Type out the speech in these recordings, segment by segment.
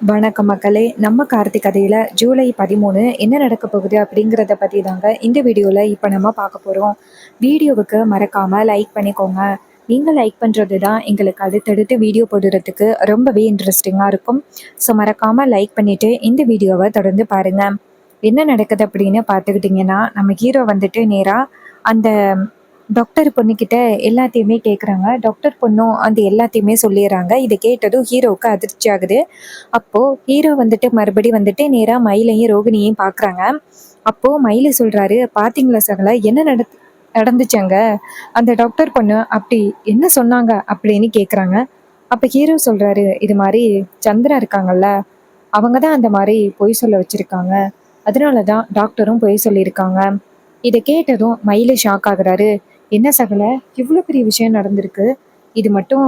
வணக்கம் மக்களே. நம்ம கார்த்திக் கதையில் ஜூலை 13 என்ன நடக்க போகுது அப்படிங்கிறத பற்றி தாங்க இந்த வீடியோவில் இப்போ நம்ம பார்க்க போகிறோம். வீடியோவுக்கு மறக்காமல் லைக் பண்ணிக்கோங்க. நீங்கள் லைக் பண்ணுறது தான் எங்களுக்கு அடுத்தடுத்து வீடியோ போடுறதுக்கு ரொம்பவே இன்ட்ரெஸ்டிங்காக இருக்கும். ஸோ மறக்காமல் லைக் பண்ணிவிட்டு இந்த வீடியோவை தொடர்ந்து பாருங்கள். என்ன நடக்குது அப்படின்னு பார்த்துக்கிட்டிங்கன்னா, நம்ம ஹீரோ வந்துட்டு நேராக அந்த டாக்டர் பொண்ணுக்கிட்ட எல்லாத்தையுமே கேட்குறாங்க. டாக்டர் பொண்ணும் அந்த எல்லாத்தையுமே சொல்லிடுறாங்க. இதை கேட்டதும் ஹீரோவுக்கு அதிர்ச்சி ஆகுது. அப்போது ஹீரோ வந்துட்டு மறுபடி வந்துட்டு நேராக மயிலையும் ரோகிணியையும் பார்க்குறாங்க. அப்போது மயிலு சொல்கிறாரு, பார்த்தீங்களா சகல என்ன நடந்துச்சாங்க? அந்த டாக்டர் பொண்ணு அப்படி என்ன சொன்னாங்க அப்படின்னு கேட்குறாங்க. அப்போ ஹீரோ சொல்கிறாரு, இது மாதிரி சந்திரா இருக்காங்கல்ல, அவங்க தான் அந்த மாதிரி பொய் சொல்ல வச்சுருக்காங்க. அதனால தான் டாக்டரும் பொய் சொல்லியிருக்காங்க. இதை கேட்டதும் மயிலு ஷாக் ஆகுறாரு. என்ன சகல, இவ்வளோ பெரிய விஷயம் நடந்திருக்கு. இது மட்டும்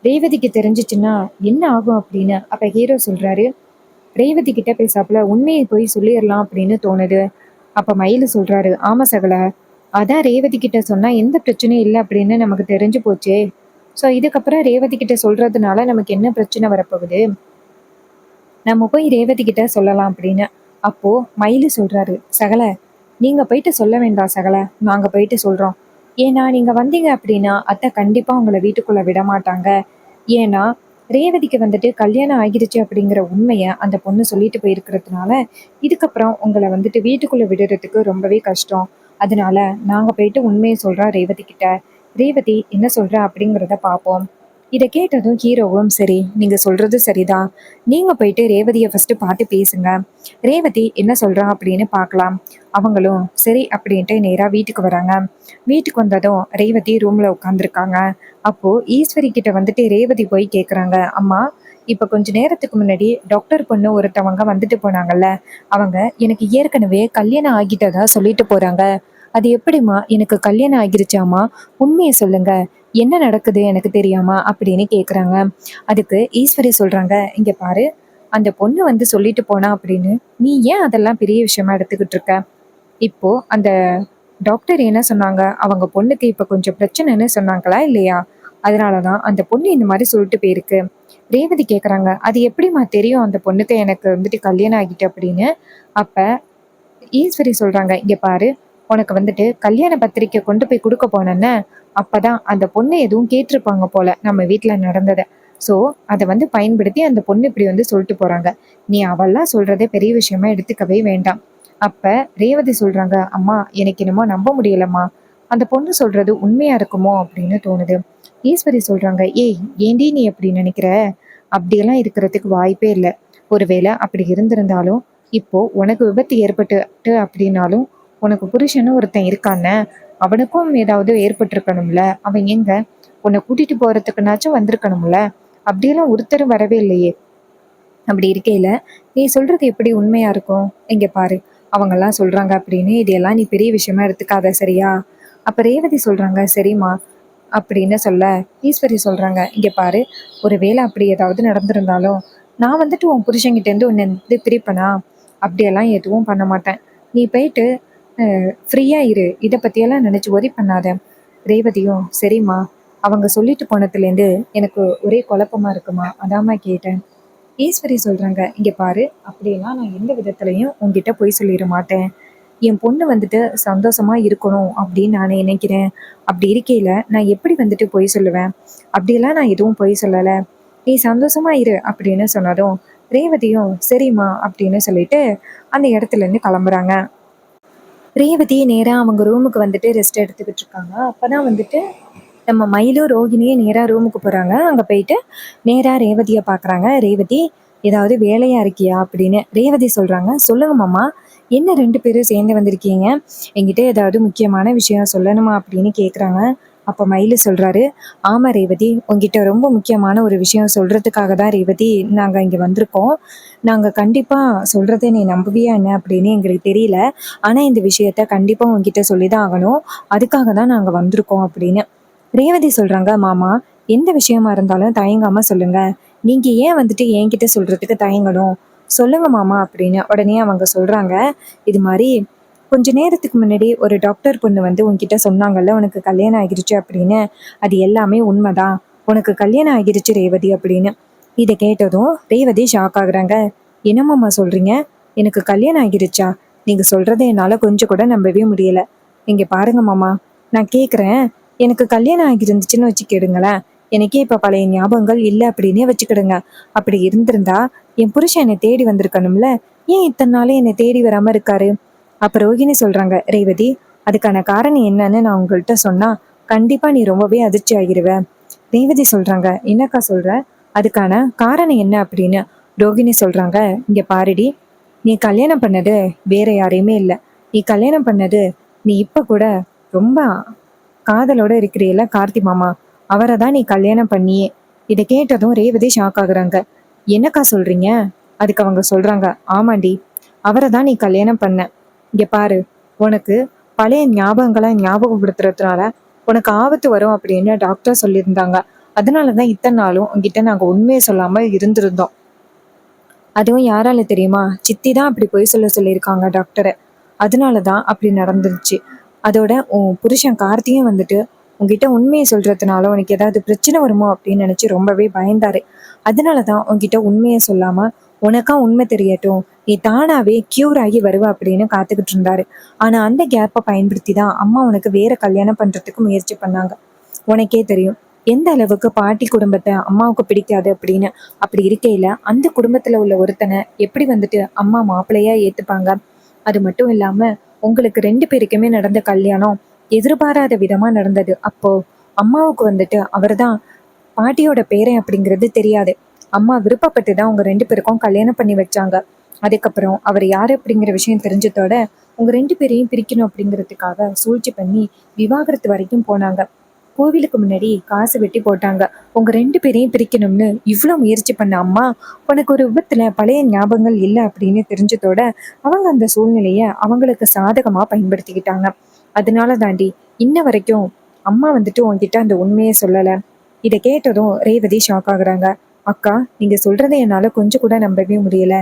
ரேவதிக்கு தெரிஞ்சிச்சுன்னா என்ன ஆகும் அப்படின்னு. அப்போ ஹீரோ சொல்கிறாரு, ரேவதி கிட்ட பேசாப்புல உண்மையை போய் சொல்லிடலாம் அப்படின்னு தோணுது. அப்போ மயிலு சொல்கிறாரு, ஆமாம் சகல, அதான் ரேவதி கிட்ட சொன்னால் எந்த பிரச்சனையும் இல்லை அப்படின்னு நமக்கு தெரிஞ்சு போச்சே. ஸோ இதுக்கப்புறம் ரேவதி கிட்ட சொல்கிறதுனால நமக்கு என்ன பிரச்சனை வரப்போகுது, நம்ம போய் ரேவதி கிட்ட சொல்லலாம் அப்படின்னு. அப்போது மயிலு சொல்கிறாரு, சகல, நீங்கள் போயிட்டு சொல்ல வேண்டாம் சகல, நாங்கள் போயிட்டு சொல்கிறோம். ஏன்னா நீங்கள் வந்தீங்க அப்படின்னா அத்தை கண்டிப்பாக உங்களை வீட்டுக்குள்ளே விட மாட்டாங்க. ஏன்னா ரேவதிக்கு வந்துட்டு கல்யாணம் ஆகிடுச்சு அப்படிங்கிற உண்மையை அந்த பொண்ணு சொல்லிட்டு போயிருக்கிறதுனால இதுக்கப்புறம் உங்களை வந்துட்டு வீட்டுக்குள்ளே விடுறதுக்கு ரொம்பவே கஷ்டம். அதனால நாங்கள் போயிட்டு உண்மையை சொல்கிறோம் ரேவதி கிட்ட. ரேவதி என்ன சொல்கிறா அப்படிங்கிறத பார்ப்போம். இதை கேட்டதும் ஹீரோவும், சரி நீங்கள் சொல்கிறது சரிதான், நீங்கள் போயிட்டு ரேவதியை ஃபஸ்ட்டு பார்த்து பேசுங்க, ரேவதி என்ன சொல்கிறா அப்படின்னு பார்க்கலாம். அவங்களும் சரி அப்படின்ட்டு நேராக வீட்டுக்கு வராங்க. வீட்டுக்கு வந்ததும் ரேவதி ரூமில் உட்காந்துருக்காங்க. அப்போது ஈஸ்வரி கிட்ட வந்துட்டு ரேவதி போய் கேட்குறாங்க, அம்மா இப்போ கொஞ்ச நேரத்துக்கு முன்னாடி டாக்டர் பொண்ணு ஒருத்தவங்க வந்துட்டு போனாங்கல்ல, அவங்க எனக்கு ஏற்கனவே கல்யாணம் ஆகிட்டதா சொல்லிட்டு போகிறாங்க. அது எப்படிம்மா எனக்கு கல்யாணம் ஆகிருச்சாமா, உண்மையை சொல்லுங்க, என்ன நடக்குது எனக்கு தெரியாமா அப்படின்னு கேட்குறாங்க. அதுக்கு ஈஸ்வரி சொல்கிறாங்க, இங்கே பாரு, அந்த பொண்ணு வந்து சொல்லிட்டு போனா அப்படின்னு நீ ஏன் அதெல்லாம் பெரிய விஷயமா எடுத்துக்கிட்டு இருக்க? இப்போ அந்த டாக்டர் என்ன சொன்னாங்க, அவங்க பொண்ணுக்கு இப்போ கொஞ்சம் பிரச்சனைன்னு சொன்னாங்களா இல்லையா? அதனால தான் அந்த பொண்ணு இந்த மாதிரி சொல்லிட்டு போயிருக்கு. ரேவதி கேட்குறாங்க, அது எப்படிம்மா தெரியும் அந்த பொண்ணுக்கு எனக்கு வந்துட்டு கல்யாணம் ஆகிட்டு அப்படின்னு. அப்போ ஈஸ்வரி சொல்கிறாங்க, இங்கே பாரு, உனக்கு வந்துட்டு கல்யாண பத்திரிக்கை கொண்டு போய் கொடுக்க போனேன்னு, அப்பதான் அந்த பொண்ணு எதுவும் கேட்டிருப்பாங்க போல நம்ம வீட்டில் நடந்ததை. ஸோ அதை வந்து பயன்படுத்தி அந்த பொண்ணு இப்படி வந்து சொல்லிட்டு போகிறாங்க. நீ அவெல்லாம் சொல்கிறதே பெரிய விஷயமா எடுத்துக்கவே வேண்டாம். அப்போ ரேவதி சொல்கிறாங்க, அம்மா எனக்கு என்னமோ நம்ப முடியலம்மா, அந்த பொண்ணு சொல்கிறது உண்மையாக இருக்குமோ அப்படின்னு தோணுது. ஈஸ்வரி சொல்கிறாங்க, ஏய் ஏண்டி நீ எப்படி நினைக்கிற? அப்படியெல்லாம் இருக்கிறதுக்கு வாய்ப்பே இல்லை. ஒருவேளை அப்படி இருந்திருந்தாலும் இப்போ உனக்கு விபத்து ஏற்பட்டு அப்படின்னாலும் உனக்கு புருஷன்னு ஒருத்தன் இருக்கான்னு, அவனுக்கும் ஏதாவது ஏற்பட்டிருக்கணும்ல, அவன் எங்க உன்னை கூட்டிட்டு போறதுக்குனாச்சும் வந்திருக்கணும்ல, அப்படியெல்லாம் ஒருத்தரும் வரவே இல்லையே. அப்படி இருக்கையில நீ சொல்றது எப்படி உண்மையா இருக்கும்? இங்க பாரு, அவங்கெல்லாம் சொல்றாங்க அப்படின்னு இதையெல்லாம் நீ பெரிய விஷயமா எடுத்துக்காத, சரியா? அப்ப ரேவதி சொல்றாங்க, சரிம்மா அப்படின்னு சொல்ல, ஈஸ்வரி சொல்றாங்க, இங்க பாரு, ஒருவேளை அப்படி ஏதாவது நடந்திருந்தாலும் நான் வந்துட்டு உன் புருஷன்கிட்ட இருந்து உன்னை வந்து பிரிப்பனா? அப்படியெல்லாம் எதுவும் பண்ண மாட்டேன். நீ போயிட்டு ஃப்ரீயா இரு, இதை பத்தியெல்லாம் நினைச்சு ஒரி பண்ணாத. ரேவதியும், சரிம்மா, அவங்க சொல்லிட்டு போனதுலேருந்து எனக்கு ஒரே குழப்பமா இருக்குமா, அதாம்மா கேட்டேன். ஈஸ்வரி சொல்றாங்க, இங்க பாரு, அப்படியெல்லாம் நான் எந்த விதத்துலையும் உங்ககிட்ட போய் சொல்லிட மாட்டேன். என் பொண்ணு வந்துட்டு சந்தோஷமா இருக்கணும் அப்படின்னு நான் நினைக்கிறேன். அப்படி இருக்கையில நான் எப்படி வந்துட்டு பொய் சொல்லுவேன்? அப்படியெல்லாம் நான் எதுவும் பொய் சொல்லலை. நீ சந்தோஷமா இரு அப்படின்னு சொன்னதும் ரேவதியும் சரிம்மா அப்படின்னு சொல்லிட்டு அந்த இடத்துல இருந்து கிளம்புறாங்க. ரேவதி நேராக அவங்க ரூமுக்கு வந்துட்டு ரெஸ்ட் எடுத்துக்கிட்டு இருக்காங்க. அப்பதான் வந்துட்டு நம்ம மயிலும் ரோகிணியும் நேராக ரூமுக்கு போகிறாங்க. அங்கே போயிட்டு நேராக ரேவதியை பார்க்குறாங்க. ரேவதி, ஏதாவது வேலையாக இருக்கியா அப்படின்னு. ரேவதி சொல்கிறாங்க, சொல்லுங்க மாமா, என்ன 2 பேரும் சேர்ந்து வந்திருக்கீங்க, என்கிட்ட ஏதாவது முக்கியமான விஷயம் சொல்லணுமா அப்படின்னு கேட்குறாங்க. அப்போ மயிலு சொல்கிறாரு, ஆமாம் ரேவதி, உங்ககிட்ட ரொம்ப முக்கியமான ஒரு விஷயம் சொல்கிறதுக்காக தான் ரேவதி நாங்கள் இங்கே வந்திருக்கோம். நாங்கள் கண்டிப்பாக சொல்கிறத நீ நம்புவியா என்ன அப்படின்னு எங்களுக்கு தெரியல, ஆனால் இந்த விஷயத்த கண்டிப்பாக உங்ககிட்ட சொல்லி தான் ஆகணும், அதுக்காக தான் நாங்கள் வந்திருக்கோம் அப்படின்னு. ரேவதி சொல்றாங்க, மாமா, எந்த விஷயமா இருந்தாலும் தயங்காம சொல்லுங்க, நீங்க ஏன் வந்துட்டு என்கிட்ட சொல்றதுக்கு தயங்கணும், சொல்லுங்க மாமா அப்படின்னு. உடனே அவங்க சொல்றாங்க, இது மாதிரி கொஞ்ச நேரத்துக்கு முன்னாடி ஒரு டாக்டர் பொண்ணு வந்து உன்கிட்ட சொன்னாங்கல்ல உனக்கு கல்யாணம் ஆகிருச்சு அப்படின்னு, அது எல்லாமே உண்மைதான், உனக்கு கல்யாணம் ஆகிருச்சு ரேவதி அப்படின்னு. இதை கேட்டதும் ரேவதி ஷாக் ஆகுறாங்க. என்னம்மாம்மா சொல்றீங்க? எனக்கு கல்யாணம் ஆகிருச்சா? நீங்க சொல்றதை என்னால கொஞ்சம் கூட நம்பவே முடியல. இங்க பாருங்க மாமா, நான் கேக்குறேன். எனக்கு கல்யாணம் ஆகிருந்துச்சுன்னு வச்சுக்கிடுங்களேன், எனக்கே இப்ப பழைய ஞாபகங்கள் இல்லை அப்படின்னே வச்சுக்கிடுங்க. அப்படி இருந்திருந்தா என் புருஷன் என்னை தேடி வந்திருக்கணும்ல. ஏன் இத்தனை நாளே என்னை தேடி வராம இருக்காரு? அப்ப ரோகிணி சொல்றாங்க, ரேவதி, அதுக்கான காரணம் என்னன்னு நான் உங்கள்கிட்ட சொன்னா கண்டிப்பா நீ ரொம்பவே அதிர்ச்சி ஆகிருவ. ரேவதி சொல்றாங்க, என்னக்கா சொல்ற? அதுக்கான காரணம் என்ன அப்படின்னு. ரோகிணி சொல்றாங்க, இங்க பாருடி, நீ கல்யாணம் பண்ணது வேற யாரையுமே இல்லை. நீ கல்யாணம் பண்ணது, நீ இப்ப கூட ரொம்ப காதலோட இருக்கிறீல கார்த்தி மாமா, அவரை தான் நீ கல்யாணம் பண்ணியே. இதை கேட்டதும் ரேவதி ஷாக் ஆகுறாங்க. என்னக்கா சொல்றீங்க? அதுக்கு அவங்க சொல்றாங்க, ஆமாண்டி, அவரை தான் நீ கல்யாணம் பண்ண. இங்க பாரு, உனக்கு பழைய ஞாபகங்களை ஞாபகப்படுத்துறதுனால உனக்கு ஆபத்து வரும் அப்படின்னு டாக்டர் சொல்லியிருந்தாங்க. அதனாலதான் இத்தனை நாளும் உங்ககிட்ட நாங்க உண்மையை சொல்லாம இருந்திருந்தோம். அதுவும் யாரால தெரியுமா? சித்தி தான் அப்படி பொய் சொல்லியிருக்காங்க டாக்டரை. அதனாலதான் அப்படி நடந்துருச்சு. அதோட உன் புருஷன் கார்த்தியும் வந்துட்டு உங்ககிட்ட உண்மையை சொல்றதுனால உனக்கு ஏதாவது பிரச்சனை வருமோ அப்படின்னு நினைச்சு ரொம்பவே பயந்தாரு. அதனாலதான் உங்ககிட்ட உண்மையை சொல்லாம உனக்கா உண்மை தெரியட்டும், நீ தானாவே கியூர் ஆகி வருவ அப்படின்னு காத்துக்கிட்டு இருந்தாரு. ஆனா அந்த கேப்பை பயன்படுத்தி தான் அம்மா உனக்கு வேற கல்யாணம் பண்றதுக்கு முயற்சி பண்ணாங்க. உனக்கே தெரியும் எந்த அளவுக்கு பாட்டி குடும்பத்தை அம்மாவுக்கு பிடிக்காது அப்படின்னு. அப்படி இருக்கையில அந்த குடும்பத்துல உள்ள ஒருத்தனை எப்படி வந்துட்டு அம்மா மாப்பிள்ளையா ஏத்துப்பாங்க? அது மட்டும் இல்லாம உங்களுக்கு 2 பேருக்குமே நடந்த கல்யாணம் எதிர்பாராத விதமா நடந்தது. அப்போ அம்மாவுக்கு வந்துட்டு அவர்தான் பாட்டியோட பேரன் அப்படிங்கிறது தெரியாது. அம்மா விருப்பப்பட்டு தான் உங்க 2 பேருக்கும் கல்யாணம் பண்ணி வச்சாங்க. அதுக்கப்புறம் அவர் யாரு அப்படிங்கிற விஷயம் தெரிஞ்சதோட உங்க 2 பேரையும் பிரிக்கணும் அப்படிங்கிறதுக்காக சூழ்ச்சி பண்ணி விவாகரத்து வரைக்கும் போனாங்க. கோவிலுக்கு முன்னாடி காசு வெட்டி போட்டாங்க. உங்க 2 பேரையும் பிரிக்கணும்னு இவ்வளவு முயற்சி பண்ண அம்மா உனக்கு ஒரு விபத்துல பழைய ஞாபகங்கள் இல்லை அப்படின்னு தெரிஞ்சதோட அவங்க அந்த சூழ்நிலைய அவங்களுக்கு சாதகமா பயன்படுத்திக்கிட்டாங்க. அதனால தாண்டி இன்ன வரைக்கும் அம்மா வந்துட்டு உன்கிட்ட அந்த உண்மையை சொல்லல. இதை கேட்டதும் ரேவதி ஷாக் ஆகுறாங்க. அக்கா, நீங்க சொல்றதை என்னால கொஞ்சம் கூட நம்பவே முடியல.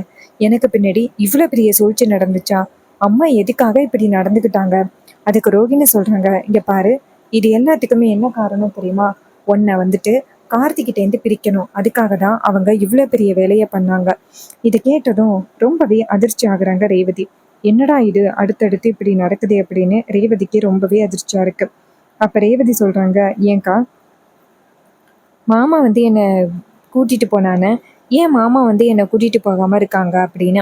எனக்கு பின்னாடி இவ்வளவு பெரிய சூழ்ச்சி நடந்துச்சா? அம்மா எதுக்காக இப்படி நடந்துக்கிட்டாங்க? அதுக்கு ரோகிணி சொல்றாங்க, இங்க பாரு, இது எல்லாத்துக்குமே என்ன காரணம் தெரியுமா? உன்னை வந்துட்டு கார்த்திகிட்டேருந்து பிரிக்கணும். அதுக்காக தான் அவங்க இவ்வளவு பெரிய வேலையை பண்ணாங்க. இதை கேட்டதும் ரொம்பவே அதிர்ச்சி ஆகுறாங்க ரேவதி. என்னடா இது அடுத்தடுத்து இப்படி நடக்குது அப்படின்னு ரேவதிக்கு ரொம்பவே அதிர்ச்சியா இருக்கு. அப்ப ரேவதி சொல்றாங்க, ஏன்க்கா, மாமா வந்து என்னை கூட்டிட்டு போனானே, ஏன் மாமா வந்து என்னை கூட்டிட்டு போகாம இருக்காங்க அப்படின்னு.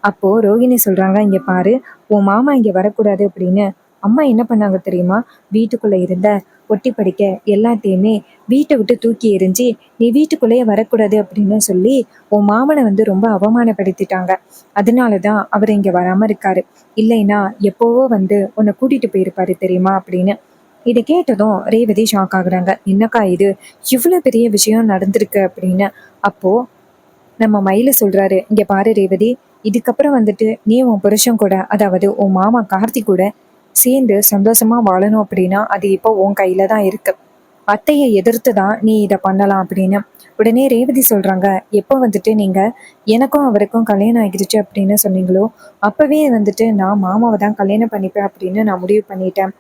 அப்போ ரோகிணி சொல்றாங்க, இங்க பாரு, உன் மாமா இங்க வரக்கூடாது அப்படின்னு அம்மா என்ன பண்ணாங்க தெரியுமா? வீட்டுக்குள்ள இருந்த ஒட்டி படிக்க எல்லாத்தையுமே வீட்டை விட்டு தூக்கி எறிஞ்சு நீ வீட்டுக்குள்ளேயே வரக்கூடாது அப்படின்னு சொல்லி உன் மாமனை வந்து ரொம்ப அவமானப்படுத்திட்டாங்க. அதனாலதான் அவர் இங்க வராம இருக்காரு. இல்லைன்னா எப்போவோ வந்து உன்னை கூட்டிட்டு போயிருப்பாரு தெரியுமா அப்படின்னு. இதை கேட்டதும் ரேவதி ஷாக் ஆகுறாங்க. என்னக்கா இது, இவ்வளவு பெரிய விஷயம் நடந்திருக்கு அப்படின்னு. அப்போ நம்ம மயில சொல்றாரு, இங்க பாரு ரேவதி, இதுக்கப்புறம் வந்துட்டு நீ உன் புருஷன் கூட, அதாவது உன் மாமா கார்த்தி கூட சேர்ந்து சந்தோஷமா வாழணும் அப்படின்னா அது இப்போ உன் கையில தான் இருக்கு. அத்தையை எதிர்த்து தான் நீ இதை பண்ணலாம் அப்படின்னு. உடனே ரேவதி சொல்றாங்க, எப்போ வந்துட்டு நீங்க எனக்கும் அவருக்கும் கல்யாணம் ஆகிடுச்சு அப்படின்னு சொன்னீங்களோ அப்பவே வந்துட்டு நான் மாமாவை தான் கல்யாணம் பண்ணிப்பேன் அப்படின்னு நான் முடிவு பண்ணிட்டேன்.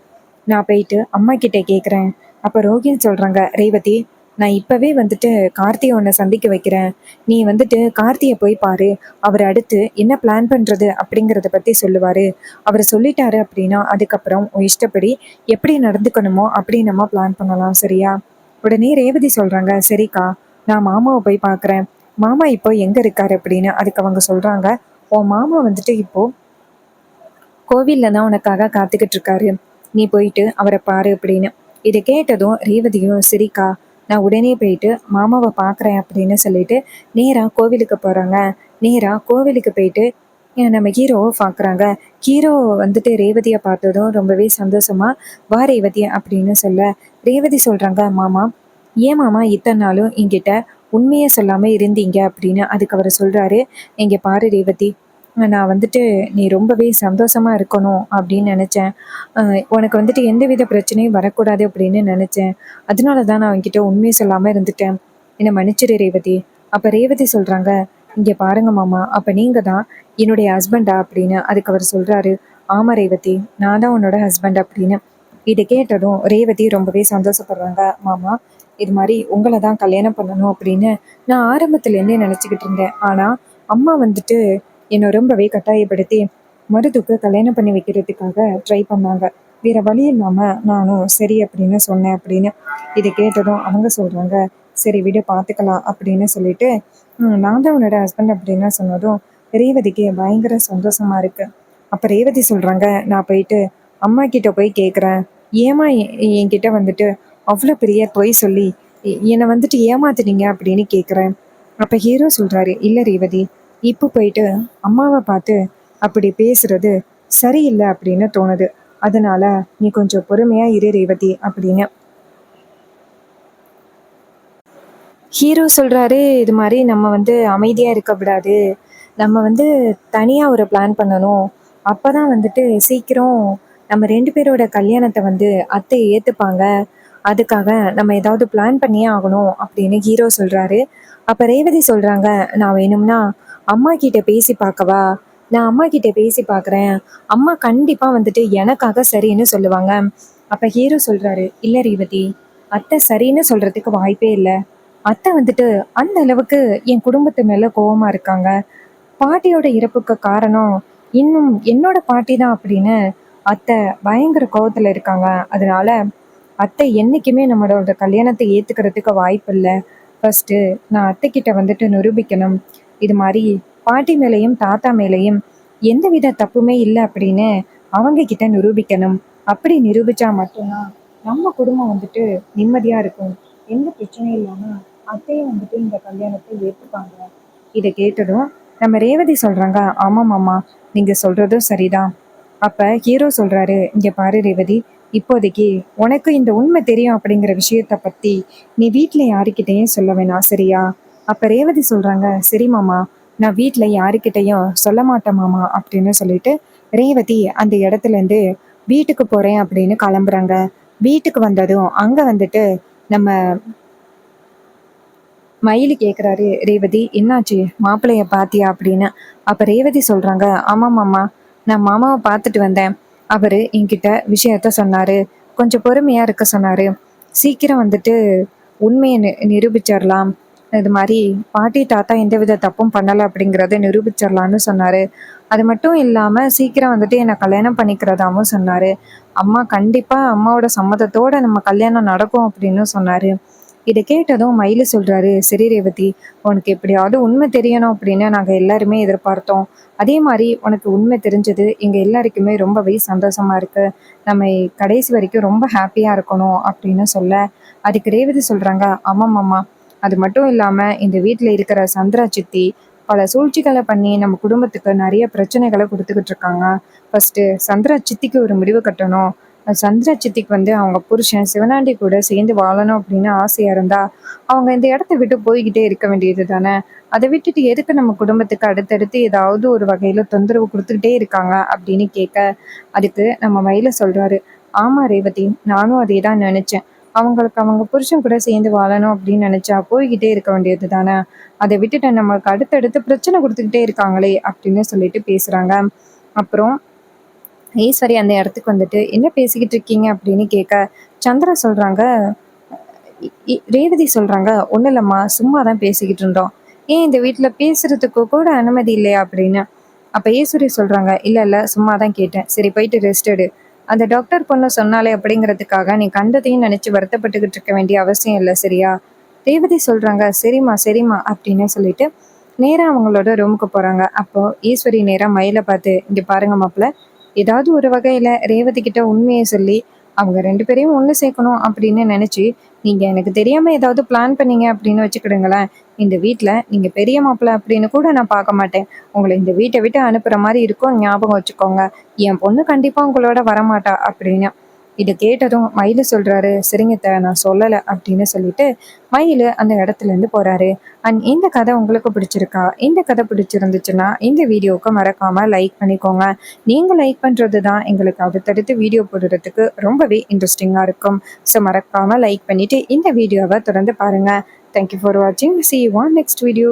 நான் போயிட்டு அம்மா கிட்ட கேட்குறேன். அப்போ ரோகிணி சொல்றாங்க, ரேவதி, நான் இப்பவே வந்துட்டு கார்த்தியை உன்னை சந்திக்க வைக்கிறேன். நீ வந்துட்டு கார்த்தியை போய் பாரு. அவர் அடுத்து என்ன பிளான் பண்றது அப்படிங்கிறத பத்தி சொல்லுவாரு. அவர் சொல்லிட்டாரு அப்படின்னா அதுக்கப்புறம் உன் இஷ்டப்படி எப்படி நடந்துக்கணுமோ அப்படி நம்ம பிளான் பண்ணலாம், சரியா? உடனே ரேவதி சொல்றாங்க, சரிக்கா, நான் மாமாவை போய் பார்க்குறேன். மாமா இப்போ எங்க இருக்காரு அப்படின்னு. அதுக்கு அவங்க சொல்றாங்க, உன் மாமா வந்துட்டு இப்போ கோவில்ல தான் உனக்காக காத்துக்கிட்டு இருக்காரு. நீ போயிட்டு அவரை பாரு அப்படின்னு. இதை கேட்டதும் ரேவதியும், சரிக்கா, நான் உடனே போயிட்டு மாமாவை பார்க்குறேன் அப்படின்னு சொல்லிட்டு நேரா கோவிலுக்கு போறாங்க. நேரா கோவிலுக்கு போயிட்டு நம்ம ஹீரோவை பார்க்குறாங்க. ஹீரோ வந்துட்டு ரேவதியை பார்த்ததும் ரொம்பவே சந்தோஷமா, வா ரேவதி அப்படின்னு சொல்ல ரேவதி சொல்றாங்க, மாமா, ஏன் மாமா இத்தனை நாளும் என்கிட்ட உண்மையை சொல்லாம இருந்தீங்க அப்படின்னு. அதுக்கு அவர் சொல்றாரு, இங்க பாரு ரேவதி, நான் வந்துட்டு நீ ரொம்பவே சந்தோஷமா இருக்கணும் அப்படின்னு நினைச்சேன். உனக்கு வந்துட்டு எந்தவித பிரச்சனையும் வரக்கூடாது அப்படின்னு நினைச்சேன். அதனால தான் நான் அவன்கிட்ட உண்மையை சொல்லாம இருந்துட்டேன். என்னை மன்னிச்சிரு ரேவதி. அப்ப ரேவதி சொல்றாங்க, இங்க பாருங்க மாமா, அப்ப நீங்க தான் என்னுடைய ஹஸ்பண்டா அப்படின்னு. அதுக்கு அவர் சொல்றாரு, ஆமா ரேவதி, நான் தான் உன்னோட ஹஸ்பண்ட் அப்படின்னு. இதை கேட்டதும் ரேவதி ரொம்பவே சந்தோஷப்படுறாங்க. மாமா, இது மாதிரி உங்களை தான் கல்யாணம் பண்ணணும் அப்படின்னு நான் ஆரம்பத்துலேருந்தே நினச்சிக்கிட்டு இருந்தேன். ஆனால் அம்மா வந்துட்டு என்னை ரொம்பவே கட்டாயப்படுத்தி மருதுக்கு கல்யாணம் பண்ணி வைக்கிறதுக்காக ட்ரை பண்ணாங்க. வேற வழி இல்லாமல் நானும் சரி அப்படின்னு சொன்னேன் அப்படின்னு. இதை கேட்டதும் அவங்க சொல்கிறாங்க, சரி விடு பார்த்துக்கலாம் அப்படின்னு சொல்லிட்டு நான் தான் உன்னோட ஹஸ்பண்ட் அப்படின்னு சொன்னதும் ரேவதிக்கு பயங்கர சந்தோஷமா இருக்கு. அப்போ ரேவதி சொல்கிறாங்க, நான் போயிட்டு அம்மா கிட்ட போய் கேட்குறேன், ஏமா என்கிட்ட வந்துட்டு அவ்வளோ பெரிய பொய் சொல்லி என்னை வந்துட்டு ஏமாத்துனீங்க அப்படின்னு கேட்குறேன். அப்போ ஹீரோ சொல்கிறாரு, இல்லை ரேவதி, இப்போ போயிட்டு அம்மாவை பார்த்து அப்படி பேசுறது சரியில்லை அப்படின்னு தோணுது. அதனால நீ கொஞ்சம் பொறுமையா இரு ரேவதி அப்படின்னு ஹீரோ சொல்றாரு. இது மாதிரி நம்ம வந்து அமைதியா இருக்க விடாது, நம்ம வந்து தனியா ஒரு பிளான் பண்ணணும். அப்பதான் வந்துட்டு சீக்கிரம் நம்ம 2 பேரோட கல்யாணத்தை வந்து அத்தை ஏத்துப்பாங்க. அதுக்காக நம்ம ஏதாவது பிளான் பண்ணியே ஆகணும் அப்படின்னு ஹீரோ சொல்றாரு. அப்ப ரேவதி சொல்றாங்க, நான் வேணும்னா அம்மா கிட்ட பேசி பார்க்கவா? நான் அம்மா கிட்ட பேசி பார்க்குறேன், அம்மா கண்டிப்பா வந்துட்டு எனக்காக சரின்னு சொல்லுவாங்க. அப்ப ஹீரோ சொல்றாரு, இல்ல ரேவதி, அத்தை சரின்னு சொல்றதுக்கு வாய்ப்பே இல்லை. அத்தை வந்துட்டு அந்த அளவுக்கு என் குடும்பத்து மேல கோவமா இருக்காங்க. பாட்டியோட இறப்புக்கு காரணம் இன்னும் என்னோட பாட்டி தான் அப்படின்னு அத்தை பயங்கர கோவத்துல இருக்காங்க. அதனால அத்தை என்னைக்குமே நம்மளோட கல்யாணத்தை ஏத்துக்கிறதுக்கு வாய்ப்பு இல்லை. ஃபர்ஸ்ட் நான் அத்தை கிட்ட வந்துட்டு நிரூபிக்கணும், இது மாதிரி பாட்டி மேலேயும் தாத்தா மேலேயும் எந்தவித தப்புமே இல்லை அப்படின்னு அவங்க கிட்ட நிரூபிக்கணும். அப்படி நிரூபிச்சா மட்டும்தான் நம்ம குடும்பம் வந்துட்டு நிம்மதியா இருக்கும், எந்த பிரச்சனையும் இல்லாம அத்தையும் வந்துட்டு இந்த கல்யாணத்தை ஏற்றுப்பாங்க. இதை கேட்டதும் நம்ம ரேவதி சொல்றாங்க, ஆமாம் மாமா, நீங்க சொல்றதும் சரிதான். அப்ப ஹீரோ சொல்றாரு, இங்க பாரு ரேவதி, இப்போதைக்கு உனக்கு இந்த உண்மை தெரியும் அப்படிங்கிற விஷயத்த பத்தி நீ வீட்டுல யாருக்கிட்டையும் சொல்ல வேணாம், சரியா? அப்ப ரேவதி சொல்றாங்க, சரி மாமா, நான் வீட்டுல யாருக்கிட்டையும் சொல்ல மாட்டேன் மாமா அப்படின்னு சொல்லிட்டு ரேவதி அந்த இடத்துல இருந்து வீட்டுக்கு போறேன் அப்படின்னு கிளம்புறாங்க. வீட்டுக்கு வந்ததும் அங்க வந்துட்டு நம்ம மயிலு கேட்குறாரு, ரேவதி என்னாச்சு, மாப்பிள்ளைய பாத்தியா அப்படின்னு. அப்ப ரேவதி சொல்றாங்க, ஆமாம் மாமா, நான் மாமாவை பார்த்துட்டு வந்தேன். அவரு என்கிட்ட விஷயத்த சொன்னாரு, கொஞ்சம் பொறுமையா இருக்க சொன்னாரு, சீக்கிரம் வந்துட்டு உண்மையை நிரூபிச்சிடலாம், இது மாதிரி பாட்டி தாத்தா எந்தவித தப்பும் பண்ணலை அப்படிங்கிறத நிரூபிச்சிடலான்னு சொன்னாரு. அது மட்டும் இல்லாம சீக்கிரம் வந்துட்டு என்னை கல்யாணம் பண்ணிக்கிறதாவும் சொன்னாரு. அம்மா கண்டிப்பா அம்மாவோட சம்மதத்தோட நம்ம கல்யாணம் நடக்கும் அப்படின்னு சொன்னாரு. இதை கேட்டதும் மயிலு சொல்றாரு, சரி ரேவதி, உனக்கு எப்படியாவது உண்மை தெரியணும் அப்படின்னு நாங்க எல்லாருமே எதிர்பார்த்தோம். அதே மாதிரி உனக்கு உண்மை தெரிஞ்சது எங்க எல்லாருக்குமே ரொம்பவே சந்தோஷமா இருக்கு. நம்ம கடைசி வரைக்கும் ரொம்ப ஹாப்பியா இருக்கணும் அப்படின்னு சொல்ல, அதுக்கு ரேவதி சொல்றாங்க, ஆமாம் அம்மா, அது மட்டும் இல்லாம இந்த வீட்டுல இருக்கிற சந்திரா சித்தி பல சூழ்ச்சிகளை பண்ணி நம்ம குடும்பத்துக்கு நிறைய பிரச்சனைகளை கொடுத்துக்கிட்டு இருக்காங்க. ஃபர்ஸ்ட் சந்திரா சித்திக்கு ஒரு முடிவு கட்டணும். சந்திரா சித்திக்கு வந்து அவங்க புருஷன் சிவனாண்டி கூட சேர்ந்து வாழணும் அப்படின்னு ஆசையா இருந்தா அவங்க இந்த இடத்த விட்டு போய்கிட்டே இருக்க வேண்டியது தானே. அதை விட்டுட்டு எதுக்கு நம்ம குடும்பத்துக்கு அடுத்தடுத்து ஏதாவது ஒரு வகையில தொந்தரவு கொடுத்துக்கிட்டே இருக்காங்க அப்படின்னு கேட்க, அதுக்கு நம்ம மயில சொல்றாரு, ஆமா ரேவதி, நானும் அதே தான் நினைச்சேன். அவங்களுக்கு அவங்க புருஷன் கூட சேர்ந்து வாழணும் அப்படின்னு நினைச்சா போய்கிட்டே இருக்க வேண்டியது தானே. அதை விட்டுட்டு நமக்கு அடுத்தடுத்து பிரச்சனை கொடுத்துக்கிட்டே இருக்காங்களே அப்படின்னு சொல்லிட்டு பேசுறாங்க. அப்புறம் ஈஸ்வரி அந்த இடத்துக்கு வந்துட்டு என்ன பேசிக்கிட்டு இருக்கீங்க அப்படின்னு கேட்க, சந்திரா சொல்றாங்க, ரேவதி சொல்றாங்க, ஒன்றும் இல்லைம்மா, சும்மா தான் பேசிக்கிட்டு இருந்தோம், ஏன் இந்த வீட்டில் பேசுறதுக்கு கூட அனுமதி இல்லையா அப்படின்னு. அப்போ ஈஸ்வரி சொல்றாங்க, இல்லை இல்லை, சும்மா தான் கேட்டேன், சரி போயிட்டு ரெஸ்ட் எடு. அந்த டாக்டர் பொண்ணு சொன்னாலே அப்படிங்கிறதுக்காக நீ கண்டதையும் நினைச்சு வருத்தப்பட்டுக்கிட்டு இருக்க வேண்டிய அவசியம் இல்லை, சரியா? ரேவதி சொல்றாங்க, சரிம்மா சரிம்மா அப்படின்னு சொல்லிட்டு நேரா அவங்களோட ரூமுக்கு போறாங்க. அப்போ ஈஸ்வரி நேரா மயிலை பார்த்து, இங்க பாருங்க மாப்பிள்ள, ஏதாவது ஒரு வகையில ரேவதி கிட்ட உண்மையை சொல்லி அவங்க 2 பேரையும் ஒன்று சேர்க்கணும் அப்படின்னு நினைச்சு நீங்க எனக்கு தெரியாம ஏதாவது பிளான் பண்ணீங்க அப்படின்னு வச்சுக்கிடுங்களேன், இந்த வீட்டில் நீங்க பெரிய மாப்பிள்ளை அப்படின்னு கூட நான் பார்க்க மாட்டேன். உங்களை இந்த வீட்டை விட்டு அனுப்புற மாதிரி இருக்கும், ஞாபகம் வச்சுக்கோங்க. என் பொண்ணு கண்டிப்பா உங்களோட வரமாட்டா அப்படின்னு. இதை கேட்டதும் மயிலு சொல்றாரு, சரிங்க நான் சொல்லலை அப்படின்னு சொல்லிட்டு மயிலு அந்த இடத்துல இருந்து போறாரு. அண்ட் இந்த கதை உங்களுக்கு பிடிச்சிருக்கா? இந்த கதை பிடிச்சிருந்துச்சுன்னா இந்த வீடியோவுக்கு மறக்காம லைக் பண்ணிக்கோங்க. நீங்க லைக் பண்றது தான் எங்களுக்கு அடுத்தடுத்து வீடியோ போடுறதுக்கு ரொம்பவே இன்ட்ரெஸ்டிங்கா இருக்கும். ஸோ மறக்காம லைக் பண்ணிட்டு இந்த வீடியோவை தொடர்ந்து பாருங்க. தேங்க்யூ ஃபார் வாட்சிங். See you on next video.